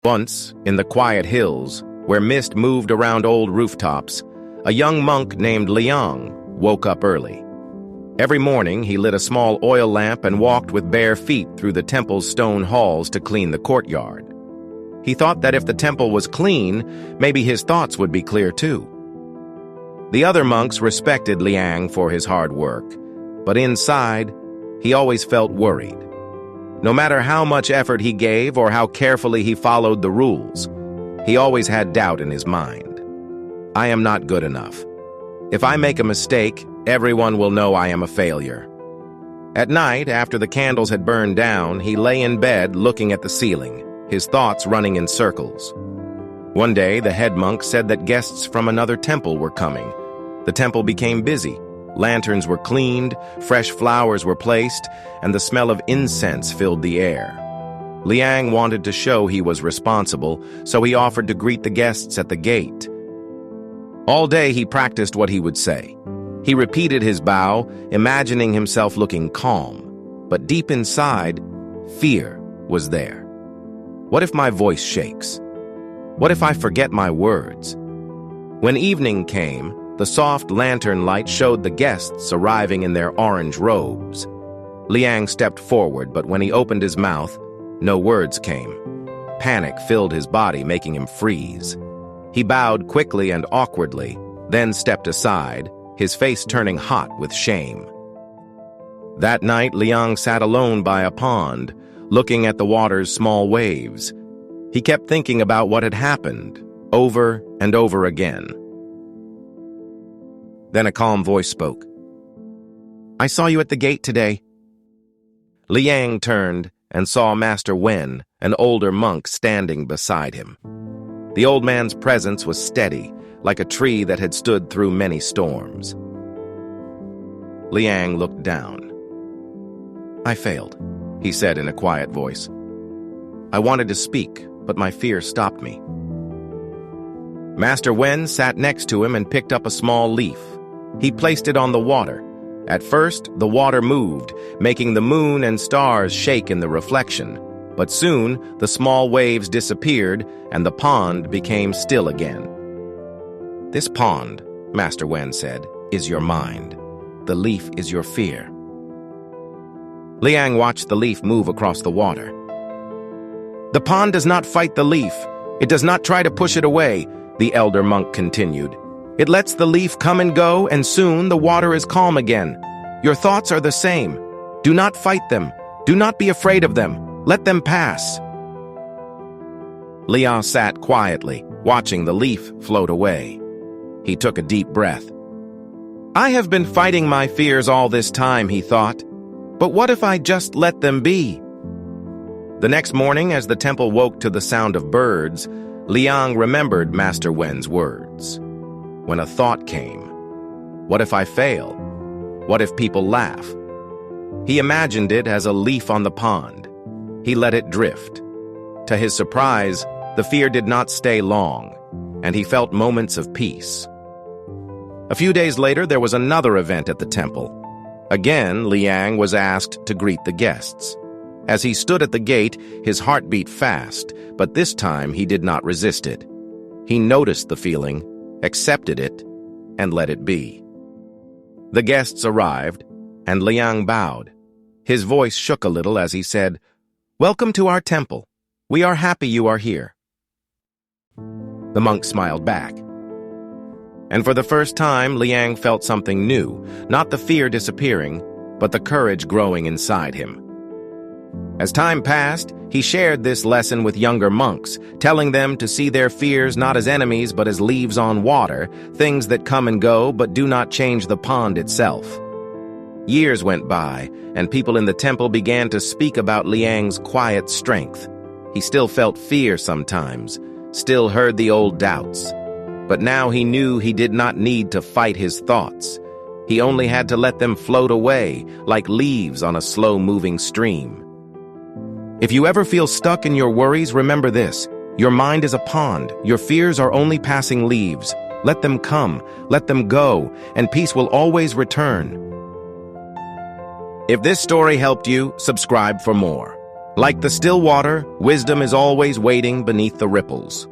Once, in the quiet hills, where mist moved around old rooftops, a young monk named Liang woke up early. Every morning, he lit a small oil lamp and walked with bare feet through the temple's stone halls to clean the courtyard. He thought that if the temple was clean, maybe his thoughts would be clear too. The other monks respected Liang for his hard work, but inside, he always felt worried. No matter how much effort he gave or how carefully he followed the rules, he always had doubt in his mind. I am not good enough. If I make a mistake, everyone will know I am a failure. At night, after the candles had burned down, he lay in bed looking at the ceiling, his thoughts running in circles. One day, the head monk said that guests from another temple were coming. The temple became busy. Lanterns were cleaned, fresh flowers were placed, and the smell of incense filled the air. Liang wanted to show he was responsible, so he offered to greet the guests at the gate. All day he practiced what he would say. He repeated his bow, imagining himself looking calm. But deep inside, fear was there. What if my voice shakes? What if I forget my words? When evening came, the soft lantern light showed the guests arriving in their orange robes. Liang stepped forward, but when he opened his mouth, no words came. Panic filled his body, making him freeze. He bowed quickly and awkwardly, then stepped aside, his face turning hot with shame. That night, Liang sat alone by a pond, looking at the water's small waves. He kept thinking about what had happened, over and over again. Then a calm voice spoke. "I saw you at the gate today." Liang turned and saw Master Wen, an older monk, standing beside him. The old man's presence was steady, like a tree that had stood through many storms. Liang looked down. "I failed," he said in a quiet voice. "I wanted to speak, but my fear stopped me." Master Wen sat next to him and picked up a small leaf. He placed it on the water. At first, the water moved, making the moon and stars shake in the reflection. But soon, the small waves disappeared, and the pond became still again. "This pond," Master Wen said, "is your mind. The leaf is your fear." Liang watched the leaf move across the water. "The pond does not fight the leaf. It does not try to push it away," the elder monk continued. "It lets the leaf come and go, and soon the water is calm again. Your thoughts are the same. Do not fight them. Do not be afraid of them. Let them pass." Liang sat quietly, watching the leaf float away. He took a deep breath. "I have been fighting my fears all this time," he thought. "But what if I just let them be?" The next morning, as the temple woke to the sound of birds, Liang remembered Master Wen's words. When a thought came, what if I fail? What if people laugh? He imagined it as a leaf on the pond. He let it drift. To his surprise, the fear did not stay long, and he felt moments of peace. A few days later, there was another event at the temple. Again, Liang was asked to greet the guests. As he stood at the gate, his heart beat fast, but this time he did not resist it. He noticed the feeling, accepted it, and let it be. The guests arrived, and Liang bowed. His voice shook a little as he said, "Welcome to our temple. We are happy you are here." The monk smiled back. And for the first time, Liang felt something new, not the fear disappearing, but the courage growing inside him. As time passed, he shared this lesson with younger monks, telling them to see their fears not as enemies but as leaves on water, things that come and go but do not change the pond itself. Years went by, and people in the temple began to speak about Liang's quiet strength. He still felt fear sometimes, still heard the old doubts. But now he knew he did not need to fight his thoughts. He only had to let them float away, like leaves on a slow-moving stream. If you ever feel stuck in your worries, remember this. Your mind is a pond. Your fears are only passing leaves. Let them come, let them go, and peace will always return. If this story helped you, subscribe for more. Like the still water, wisdom is always waiting beneath the ripples.